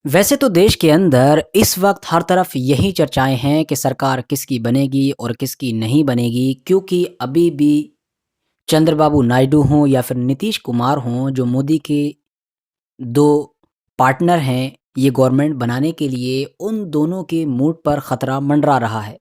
वैसे तो देश के अंदर इस वक्त हर तरफ यही चर्चाएं हैं कि सरकार किसकी बनेगी और किसकी नहीं बनेगी, क्योंकि अभी भी चंद्रबाबू नायडू हों या फिर नीतीश कुमार हों, जो मोदी के दो पार्टनर हैं ये गवर्नमेंट बनाने के लिए, उन दोनों के मूड पर खतरा मंडरा रहा है।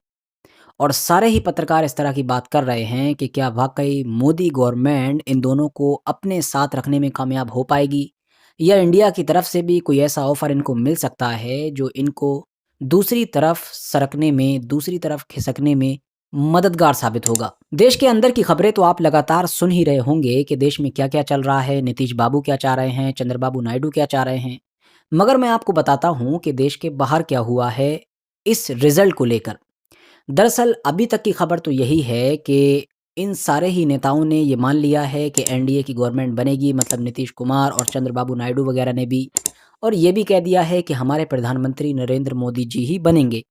और सारे ही पत्रकार इस तरह की बात कर रहे हैं कि क्या वाकई मोदी गवर्नमेंट इन दोनों को अपने साथ रखने में कामयाब हो पाएगी, या इंडिया की तरफ से भी कोई ऐसा ऑफर इनको मिल सकता है जो इनको दूसरी तरफ सरकने में, दूसरी तरफ खिसकने में मददगार साबित होगा। देश के अंदर की खबरें तो आप लगातार सुन ही रहे होंगे कि देश में क्या क्या चल रहा है, नीतीश बाबू क्या चाह रहे हैं, चंद्रबाबू नायडू क्या चाह रहे हैं। मगर मैं आपको बताता हूं कि देश के बाहर क्या हुआ है इस रिजल्ट को लेकर। दरअसल अभी तक की खबर तो यही है कि इन सारे ही नेताओं ने ये मान लिया है कि एनडीए की गवर्नमेंट बनेगी, मतलब नीतीश कुमार और चंद्रबाबू नायडू वगैरह ने भी, और ये भी कह दिया है कि हमारे प्रधानमंत्री नरेंद्र मोदी जी ही बनेंगे।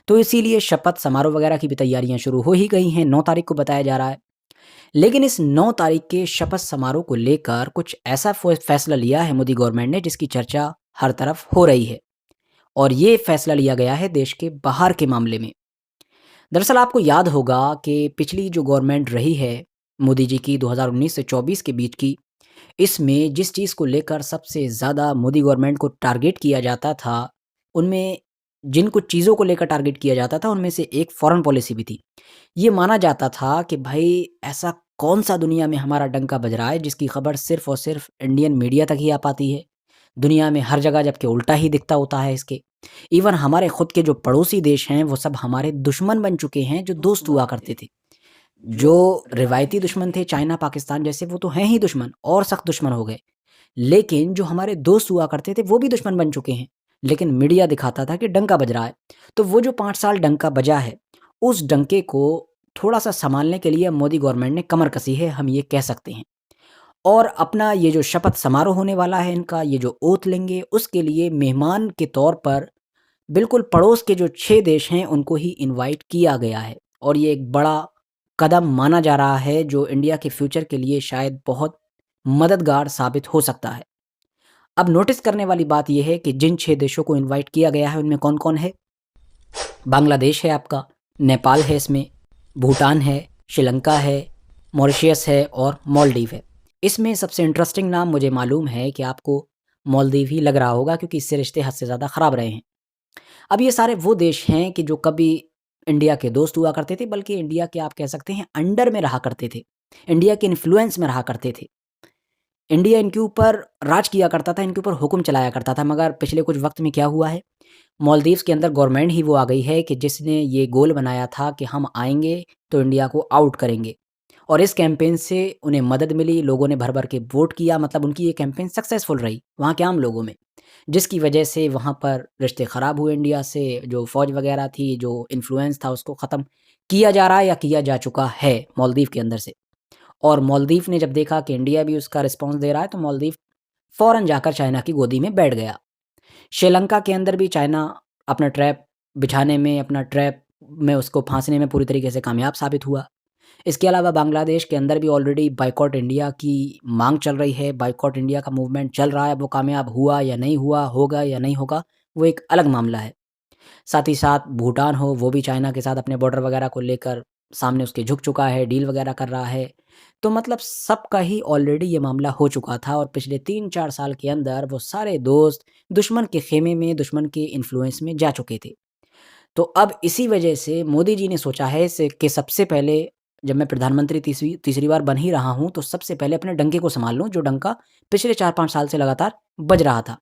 तो इसीलिए शपथ समारोह वगैरह की भी तैयारियां शुरू हो ही गई हैं, 9 तारीख को बताया जा रहा है। लेकिन इस 9 तारीख के शपथ समारोह को लेकर कुछ ऐसा फैसला लिया है मोदी गवर्नमेंट ने जिसकी चर्चा हर तरफ हो रही है, और ये फैसला लिया गया है देश के बाहर के मामले में। दरअसल आपको याद होगा कि पिछली जो गवर्नमेंट रही है मोदी जी की 2019 से 24 के बीच की, इसमें जिस चीज़ को लेकर सबसे ज़्यादा मोदी गवर्नमेंट को टारगेट किया जाता था, उनमें जिन कुछ चीज़ों को लेकर टारगेट किया जाता था, उनमें से एक फ़ॉरेन पॉलिसी भी थी। ये माना जाता था कि भाई ऐसा कौन-सा दुनिया में हमारा डंका बज रहा है जिसकी खबर सिर्फ़ और सिर्फ़ इंडियन मीडिया तक ही आ पाती है। दुनिया में हर जगह जबकि उल्टा ही दिखता होता है इसके। इवन हमारे खुद के जो पड़ोसी देश हैं वो सब हमारे दुश्मन बन चुके हैं जो दोस्त हुआ करते थे। जो रिवायती दुश्मन थे चाइना, पाकिस्तान जैसे, वो तो हैं ही दुश्मन और सख्त दुश्मन हो गए। लेकिन जो हमारे दोस्त हुआ करते थे वो भी दुश्मन बन चुके हैं। लेकिन मीडिया दिखाता था कि डंका बज रहा है। तो वो जो 5 साल डंका बजा है, उस डंके को थोड़ा-सा सँभालने के लिए मोदी गवर्नमेंट ने कमर कसी है, हम ये कह सकते हैं। और अपना ये जो शपथ समारोह होने वाला है इनका, ये जो ओथ लेंगे, उसके लिए मेहमान के तौर पर बिल्कुल पड़ोस के जो 6 देश हैं उनको ही इनवाइट किया गया है। और ये एक बड़ा कदम माना जा रहा है जो इंडिया के फ्यूचर के लिए शायद बहुत मददगार साबित हो सकता है। अब नोटिस करने वाली बात ये है कि जिन 6 देशों को इनवाइट किया गया है उनमें कौन-कौन है? बांग्लादेश है आपका, नेपाल है इसमें, भूटान है, श्रीलंका है, मॉरिशस है और मालदीव है। इसमें सबसे इंटरेस्टिंग नाम मुझे मालूम है कि आपको मालदीव ही लग रहा होगा, क्योंकि इससे रिश्ते हद से ज़्यादा ख़राब रहे हैं। अब ये सारे वो देश हैं कि जो कभी इंडिया के दोस्त हुआ करते थे, बल्कि इंडिया के आप कह सकते हैं अंडर में रहा करते थे। इंडिया के इन्फ्लुएंस में रहा करते थे। इंडिया इनके ऊपर राज किया करता था, इनके ऊपर हुक्म चलाया करता था। मगर पिछले कुछ वक़्त में क्या हुआ है, मालदीव्स के अंदर गवर्नमेंट ही वो आ गई है कि जिसने ये गोल बनाया था कि हम आएँगे तो इंडिया को आउट करेंगे। और इस कैंपेन से उन्हें मदद मिली, लोगों ने भर-भर के वोट किया, मतलब उनकी ये कैंपेन सक्सेसफुल रही वहाँ के आम लोगों में। जिसकी वजह से वहाँ पर रिश्ते ख़राब हुए इंडिया से, जो फ़ौज वगैरह थी, जो इन्फ्लुएंस था उसको ख़त्म किया जा रहा है या किया जा चुका है मालदीव के अंदर से। और मालदीव ने जब देखा कि इंडिया भी उसका रिस्पॉन्स दे रहा है तो मालदीव फ़ौरन जाकर चाइना की गोदी में बैठ गया। श्रीलंका के अंदर भी चाइना अपना ट्रैप बिछाने में, अपना ट्रैप में उसको फांसने में पूरी तरीके से कामयाब साबित हुआ। इसके अलावा बांग्लादेश के अंदर भी ऑलरेडी बायकॉट इंडिया की मांग चल रही है, बायकॉट इंडिया का मूवमेंट चल रहा है। वो कामयाब हुआ या नहीं हुआ, होगा या नहीं होगा, वो एक अलग मामला है। साथ ही साथ भूटान हो, वो भी चाइना के साथ अपने बॉर्डर वगैरह को लेकर सामने उसके झुक चुका है, डील वगैरह कर रहा है। तो मतलब सबका ही ऑलरेडी ये मामला हो चुका था, और पिछले 3-4 साल के अंदर वो सारे दोस्त दुश्मन के खेमे में, दुश्मन के इन्फ्लुएंस में जा चुके थे। तो अब इसी वजह से मोदी जी ने सोचा है से कि सबसे पहले जब मैं प्रधानमंत्री तीसरी तीसरी बार बन ही रहा हूँ, तो सबसे पहले अपने डंके को सँभाल लूँ, जो डंका पिछले 4-5 साल से लगातार बज रहा था।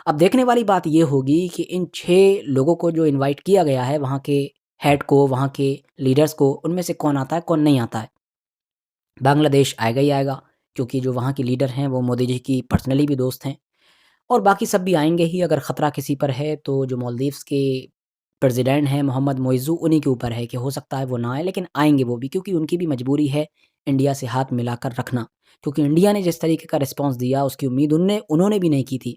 अब देखने वाली बात ये होगी कि इन 6 लोगों को जो इनवाइट किया गया है, वहाँ के हेड को, वहाँ के लीडर्स को, उनमें से कौन आता है, कौन नहीं आता है। बांग्लादेश आएगा ही आएगा, क्योंकि जो वहाँ के लीडर हैं वो मोदी जी की पर्सनली भी दोस्त हैं, और बाकी सब भी आएँगे ही। अगर ख़तरा किसी पर है तो जो मालदीव्स के प्रेसिडेंट हैं मोहम्मद मोइज़ू, उन्हीं के ऊपर है कि हो सकता है वो ना आएँ, लेकिन आएँगे वो भी, क्योंकि उनकी भी मजबूरी है इंडिया से हाथ मिलाकर रखना। क्योंकि इंडिया ने जिस तरीके का रिस्पॉन्स दिया उसकी उम्मीद उन्होंने भी नहीं की थी।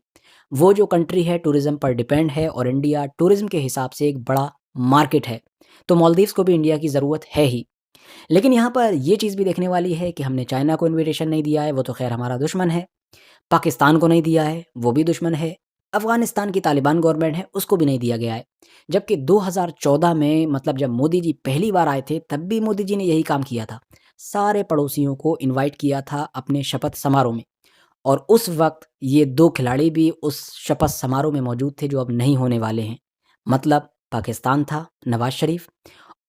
वो जो कंट्री है टूरिज़्म पर डिपेंड है, और इंडिया टूरिज़्म के हिसाब से एक बड़ा मार्केट है। तो मालदीव्स को भी इंडिया की ज़रूरत है ही। लेकिन यहाँ पर ये चीज़ भी देखने वाली है कि हमने चाइना को इन्विटेशन नहीं दिया है, वो तो ख़ैर हमारा दुश्मन है। पाकिस्तान को नहीं दिया है, वो भी दुश्मन है। अफ़गानिस्तान की तालिबान गवर्नमेंट है उसको भी नहीं दिया गया है। जबकि 2014 में मतलब जब मोदी जी पहली बार आए थे तब भी मोदी जी ने यही काम किया था। सारे पड़ोसियों को इनवाइट किया था अपने शपथ समारोह में और उस वक़्त ये 2 खिलाड़ी भी उस शपथ समारोह में मौजूद थे जो अब नहीं होने वाले हैं। मतलब पाकिस्तान था, नवाज़ शरीफ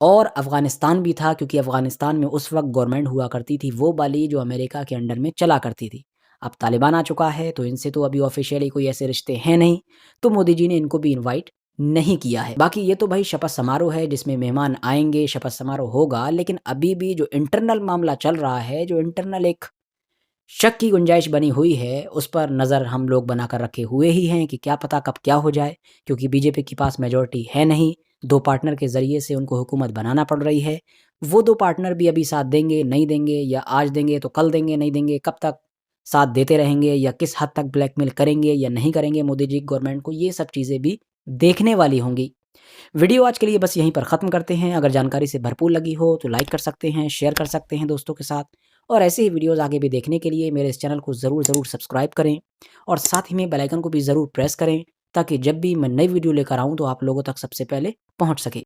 और अफ़गानिस्तान भी था क्योंकि अफ़गानिस्तान में उस वक़्त गवर्नमेंट हुआ करती थी वो वाली जो अमेरिका के अंडर में चला करती थी। अब तालिबान आ चुका है तो इनसे तो अभी ऑफ़िशियली कोई ऐसे रिश्ते हैं नहीं, तो मोदी जी ने इनको भी इनवाइट नहीं किया है। बाकी ये तो भाई शपथ समारोह है जिसमें मेहमान आएँगे, शपथ समारोह होगा, लेकिन अभी भी जो इंटरनल मामला चल रहा है, जो इंटरनल एक शक की गुंजाइश बनी हुई है, उस पर नज़र हम लोग बनाकर रखे हुए ही हैं कि क्या पता कब क्या हो जाए, क्योंकि बीजेपी के पास मेजॉरिटी है नहीं, 2 पार्टनर के ज़रिए से उनको हुकूमत बनाना पड़ रही है। वो 2 पार्टनर भी अभी साथ देंगे, नहीं देंगे या आज देंगे तो कल देंगे, नहीं देंगे, कब तक साथ देते रहेंगे या किस हद तक ब्लैकमेल करेंगे या नहीं करेंगे मोदी जी गवर्नमेंट को, ये सब चीज़ें भी देखने वाली होंगी। वीडियो आज के लिए बस यहीं पर ख़त्म करते हैं। अगर जानकारी से भरपूर लगी हो तो लाइक कर सकते हैं, शेयर कर सकते हैं दोस्तों के साथ और ऐसे ही वीडियोज़ आगे भी देखने के लिए मेरे इस चैनल को ज़रूर सब्सक्राइब करें और साथ ही में बेल आइकन को भी ज़रूर प्रेस करें ताकि जब भी मैं नई वीडियो लेकर आऊँ तो आप लोगों तक सबसे पहले पहुँच सके।